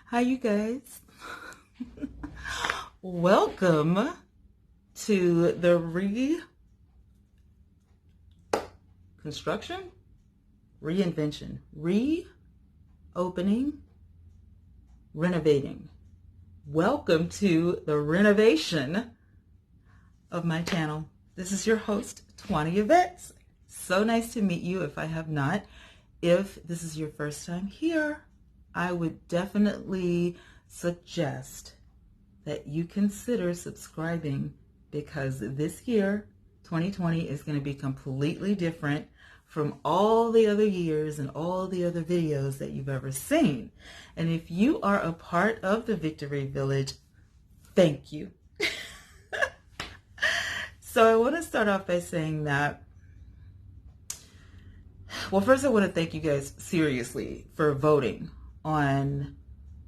Hi, you guys. Welcome to the reconstruction, reinvention, reopening, renovating. Welcome to the renovation of my channel. This is your host, Twenny. So nice to meet you if I have not. If this is your first time here, I would definitely suggest that you consider subscribing, because this year, 2020, is going to be completely different from all the other years and all the other videos that you've ever seen. And if you are a part of the Victory Village, thank you. So I want to start off by saying that, well, first I want to thank you guys seriously for voting on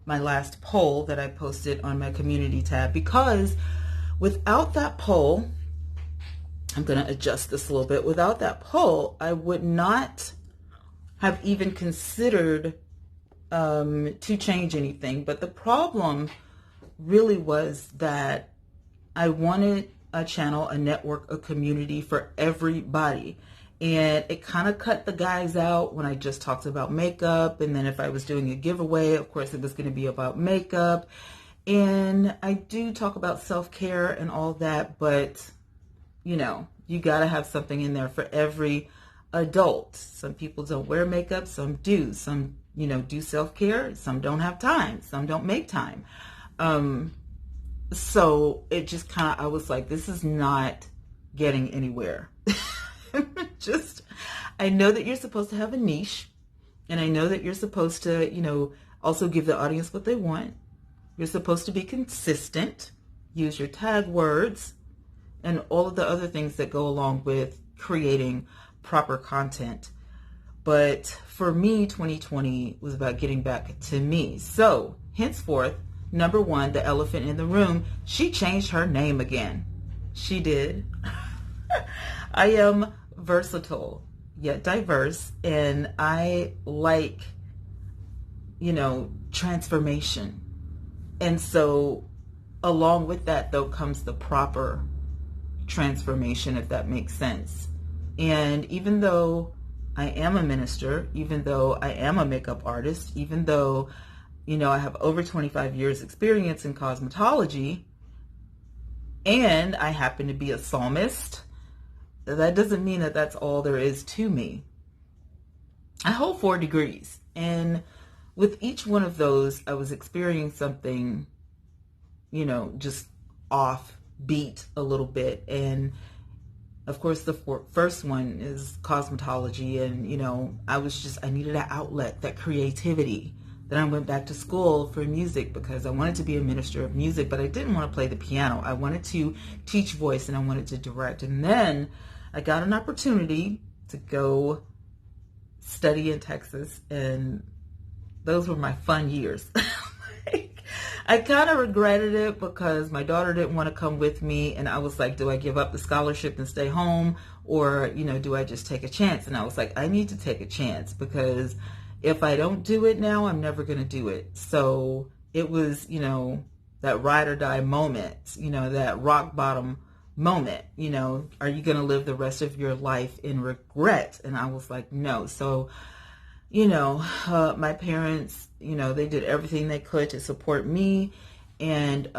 my last poll that I posted on my community tab, because without that poll, I'm going to adjust this a little bit. Without that poll, I would not have even considered to change anything. But the problem really was that I wanted a channel, a network, a community for everybody. And it kind of cut the guys out when I just talked about makeup. And then if I was doing a giveaway, of course, it was going to be about makeup. And I do talk about self-care and all that, but you know, you got to have something in there for every adult. Some people don't wear makeup, some do. Some, you know, do self-care, some don't have time, some don't make time. So it just kind of, I was like, this is not getting anywhere. I know that you're supposed to have a niche, and I know that you're supposed to, you know, also give the audience what they want. You're supposed to be consistent, use your tag words, and all of the other things that go along with creating proper content. But for me, 2020 was about getting back to me. So henceforth, number one, the elephant in the room, she changed her name again. She did. I am versatile yet diverse, and I like, you know, transformation. And so along with that, though, comes the proper transformation, if that makes sense. And even though I am a minister, even though I am a makeup artist, even though, you know, I have over 25 years experience in cosmetology, and I happen to be a psalmist, that doesn't mean that that's all there is to me. I hold 4 degrees, and with each one of those, I was experiencing something, you know, just offbeat a little bit. And of course, the first one is cosmetology, and you know, I needed an outlet, that creativity. Then I went back to school for music because I wanted to be a minister of music, but I didn't want to play the piano. I wanted to teach voice, and I wanted to direct. And then I got an opportunity to go study in Texas, and those were my fun years. I kind of regretted it because my daughter didn't want to come with me, and I was like, do I give up the scholarship and stay home, or, you know, do I just take a chance? And I was like, I need to take a chance, because if I don't do it now, I'm never going to do it. So it was, you know, that ride or die moment, you know, that rock bottom moment, you know, are you going to live the rest of your life in regret? And I was like, no. So, you know, my parents, you know, they did everything they could to support me. And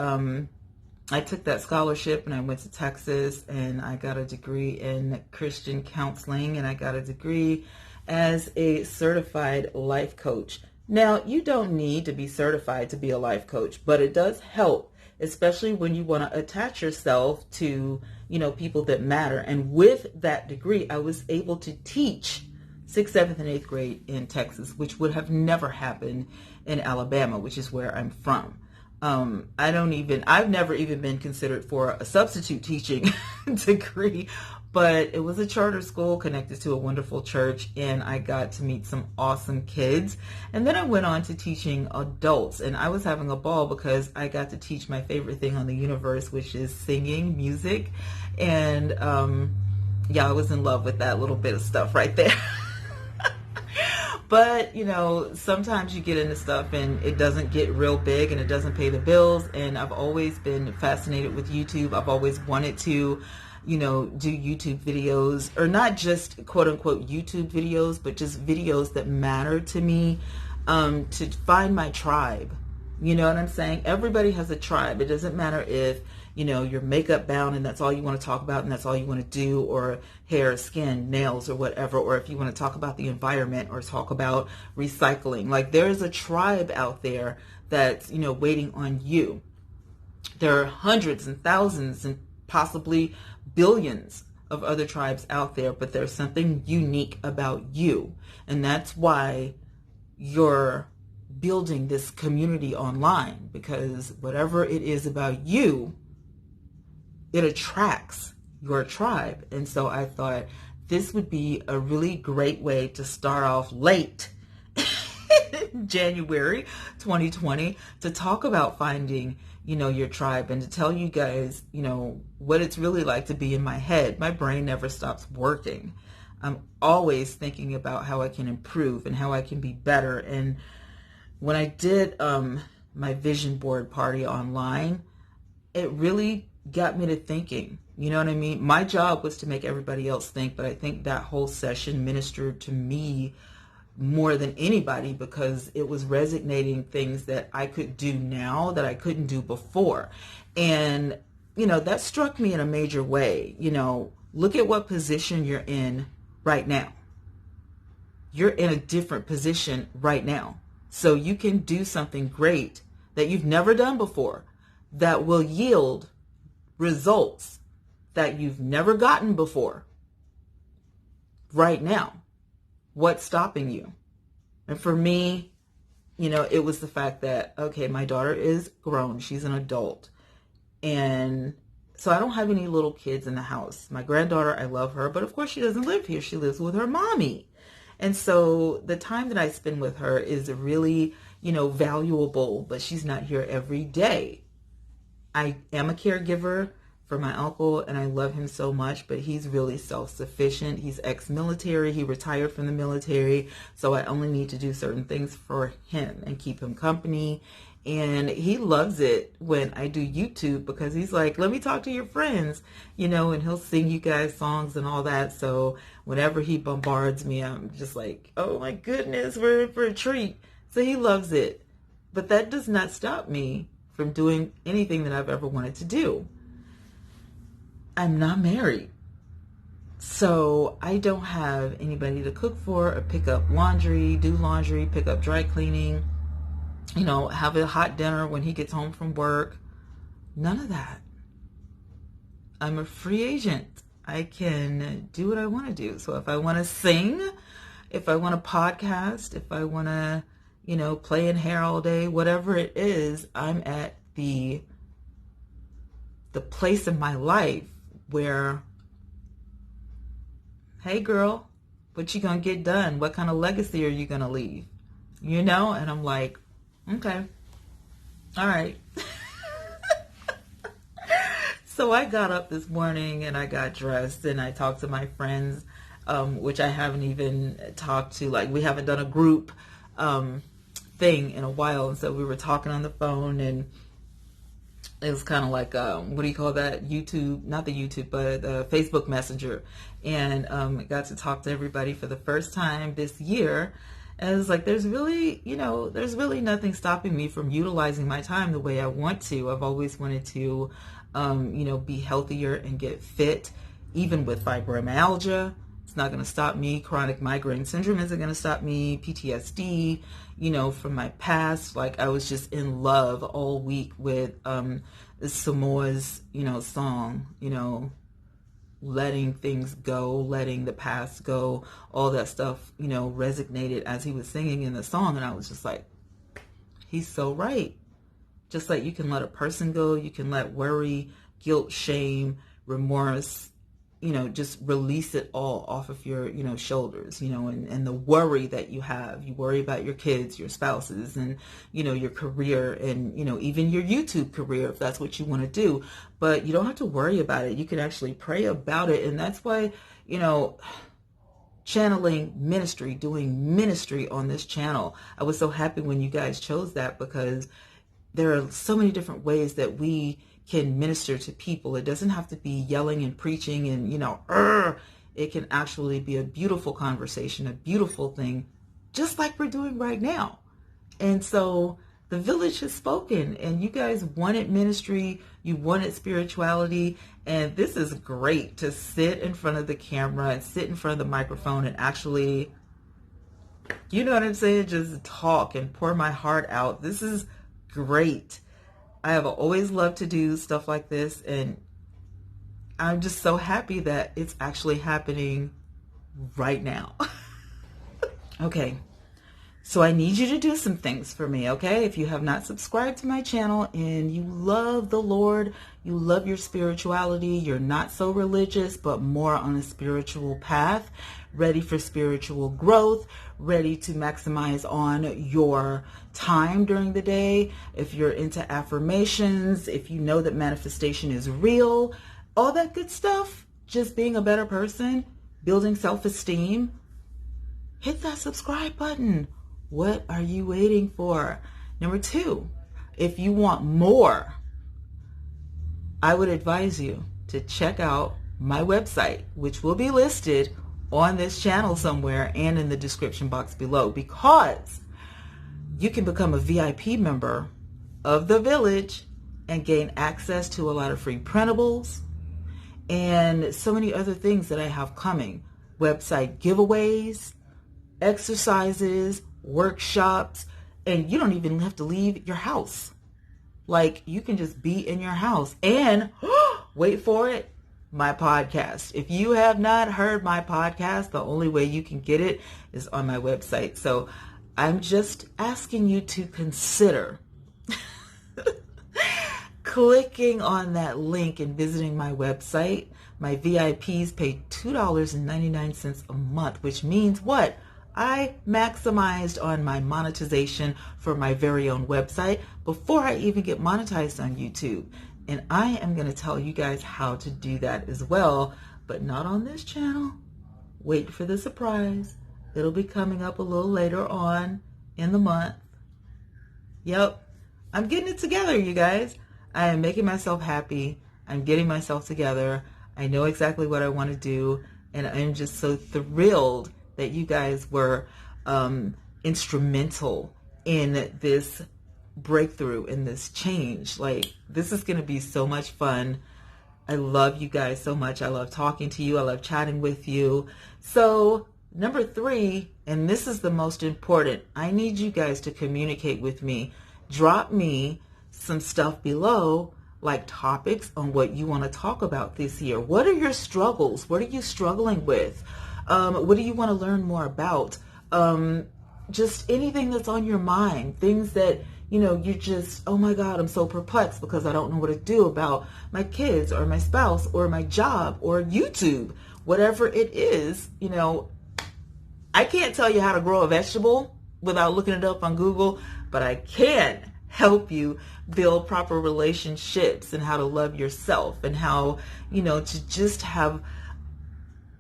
I took that scholarship, and I went to Texas, and I got a degree in Christian counseling, and I got a degree as a certified life coach. Now, you don't need to be certified to be a life coach, but it does help, especially when you want to attach yourself to, you know, people that matter. And with that degree, I was able to teach 6th, 7th, and 8th grade in Texas, which would have never happened in Alabama, which is where I'm from. I've never even been considered for a substitute teaching degree, but it was a charter school connected to a wonderful church, and I got to meet some awesome kids. And then I went on to teaching adults, and I was having a ball because I got to teach my favorite thing on the universe, which is singing, music. And yeah, I was in love with that little bit of stuff right there. But, sometimes you get into stuff and it doesn't get real big and it doesn't pay the bills. And I've always been fascinated with YouTube. I've always wanted to, do YouTube videos, or not just quote unquote YouTube videos, but just videos that matter to me, to find my tribe. You know what I'm saying? Everybody has a tribe. It doesn't matter if, you're makeup bound and that's all you want to talk about and that's all you want to do, or hair, skin, nails, or whatever, or if you want to talk about the environment or talk about recycling. Like, there is a tribe out there that's, waiting on you. There are hundreds and thousands and possibly billions of other tribes out there, but there's something unique about you. And that's why you're building this community online, because whatever it is about you, it attracts your tribe. And so I thought this would be a really great way to start off late January 2020 to talk about finding, your tribe, and to tell you guys, what it's really like to be in my head. My brain never stops working. I'm always thinking about how I can improve and how I can be better. And when I did my vision board party online, it really got me to thinking. You know what I mean? My job was to make everybody else think, but I think that whole session ministered to me more than anybody, because it was resonating things that I could do now that I couldn't do before. And, that struck me in a major way. Look at what position you're in right now. You're in a different position right now. So you can do something great that you've never done before that will yield results that you've never gotten before right now. What's stopping you? And for me, it was the fact that, okay, my daughter is grown. She's an adult. And so I don't have any little kids in the house. My granddaughter, I love her, but of course she doesn't live here. She lives with her mommy. And so the time that I spend with her is really, valuable, but she's not here every day. I am a caregiver for my uncle, and I love him so much, but he's really self-sufficient. He's ex-military. He retired from the military. So I only need to do certain things for him and keep him company. And he loves it when I do YouTube, because he's like, let me talk to your friends, and he'll sing you guys songs and all that. So whenever he bombards me, I'm just like, oh my goodness, we're in for a treat. So he loves it. But that does not stop me from doing anything that I've ever wanted to do. I'm not married. So I don't have anybody to cook for or pick up laundry, do laundry, pick up dry cleaning, have a hot dinner when he gets home from work. None of that. I'm a free agent. I can do what I want to do. So if I want to sing, if I want to podcast, if I want to, play in hair all day, whatever it is, I'm at the place in my life where, hey girl, what you gonna get done? What kind of legacy are you gonna leave? And I'm like, okay, all right. So I got up this morning and I got dressed and I talked to my friends, which I haven't even talked to. Like, we haven't done a group thing in a while. And so we were talking on the phone, and it was kind of like, what do you call that? YouTube, not the YouTube, but Facebook Messenger. And I got to talk to everybody for the first time this year. And it's like, there's really nothing stopping me from utilizing my time the way I want to. I've always wanted to, be healthier and get fit, even with fibromyalgia. It's not going to stop me. Chronic migraine syndrome isn't going to stop me. PTSD, from my past. Like, I was just in love all week with Samoa's, song, letting things go, letting the past go, all that stuff, resonated as he was singing in the song. And I was just like, he's so right. Just like you can let a person go, you can let worry, guilt, shame, remorse, just release it all off of your, shoulders, and the worry that you have. You worry about your kids, your spouses, and, your career, and, even your YouTube career, if that's what you want to do. But you don't have to worry about it. You can actually pray about it. And that's why, channeling ministry, doing ministry on this channel. I was so happy when you guys chose that, because there are so many different ways that we can minister to people. It doesn't have to be yelling and preaching and, it can actually be a beautiful conversation, a beautiful thing, just like we're doing right now. And so the village has spoken, and you guys wanted ministry, you wanted spirituality, and this is great to sit in front of the camera and sit in front of the microphone and actually, you know what I'm saying, just talk and pour my heart out. This is great. I have always loved to do stuff like this, and I'm just so happy that it's actually happening right now. Okay. So I need you to do some things for me, okay? If you have not subscribed to my channel and you love the Lord, you love your spirituality, you're not so religious, but more on a spiritual path, ready for spiritual growth, ready to maximize on your time during the day, if you're into affirmations, if you know that manifestation is real, all that good stuff, just being a better person, building self-esteem, hit that subscribe button. What are you waiting for? Number 2, if you want more, I would advise you to check out my website, which will be listed on this channel somewhere and in the description box below, because you can become a VIP member of the village and gain access to a lot of free printables and so many other things that I have coming. Website giveaways, exercises, workshops, and you don't even have to leave your house. Like, you can just be in your house and wait for it, my podcast. If you have not heard my podcast, the only way you can get it is on my website. So I'm just asking you to consider clicking on that link and visiting my website. My VIPs pay $2.99 a month, which means what? I maximized on my monetization for my very own website before I even get monetized on YouTube. And I am going to tell you guys how to do that as well, but not on this channel. Wait for the surprise. It'll be coming up a little later on in the month. Yep. I'm getting it together, you guys. I am making myself happy. I'm getting myself together. I know exactly what I want to do. And I'm just so thrilled that you guys were instrumental in this breakthrough, in this change. Like, this is going to be so much fun. I love you guys so much. I love talking to you. I love chatting with you. So number 3, and this is the most important, I need you guys to communicate with me. Drop me some stuff below, like topics on what you want to talk about this year. What are your struggles? What are you struggling with? What do you want to learn more about? Just anything that's on your mind, things that, you're just, oh my God, I'm so perplexed because I don't know what to do about my kids or my spouse or my job or YouTube, whatever it is. I can't tell you how to grow a vegetable without looking it up on Google, but I can help you build proper relationships and how to love yourself and how, to just have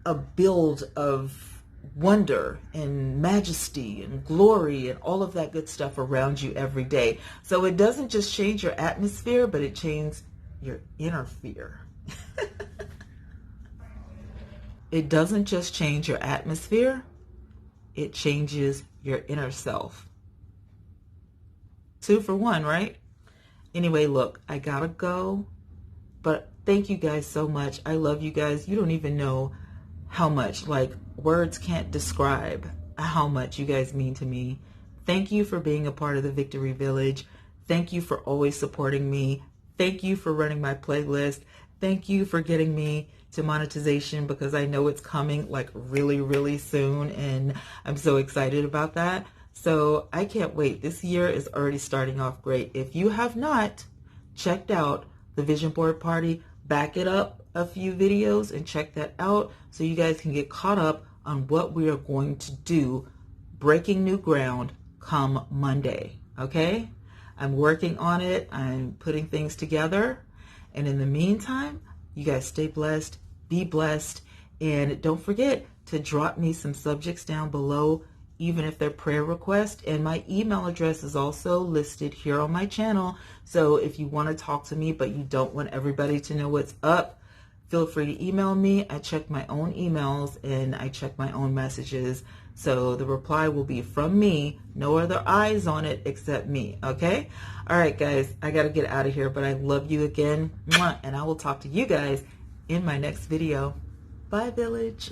a build of wonder and majesty and glory and all of that good stuff around you every day. So it doesn't just change your atmosphere, but it changes your inner fear. It doesn't just change your atmosphere, it changes your inner self. 2 for 1, right? Anyway, look, I gotta go, but thank you guys so much. I love you guys. You don't even know how much, like, words can't describe how much you guys mean to me. Thank you for being a part of the Victory Village. Thank you for always supporting me. Thank you for running my playlist. Thank you for getting me to monetization, because I know it's coming like really, really soon, and I'm so excited about that. So I can't wait. This year is already starting off great. If you have not checked out the Vision Board Party, back it up a few videos and check that out so you guys can get caught up on what we are going to do, breaking new ground come Monday. Okay? I'm working on it. I'm putting things together. And in the meantime, you guys stay blessed, be blessed, and don't forget to drop me some subjects down below, even if they're prayer requests. And my email address is also listed here on my channel. So if you want to talk to me, but you don't want everybody to know what's up, feel free to email me. I check my own emails and I check my own messages. So the reply will be from me, no other eyes on it except me, okay? All right, guys, I got to get out of here, but I love you again. And I will talk to you guys in my next video. Bye, Village.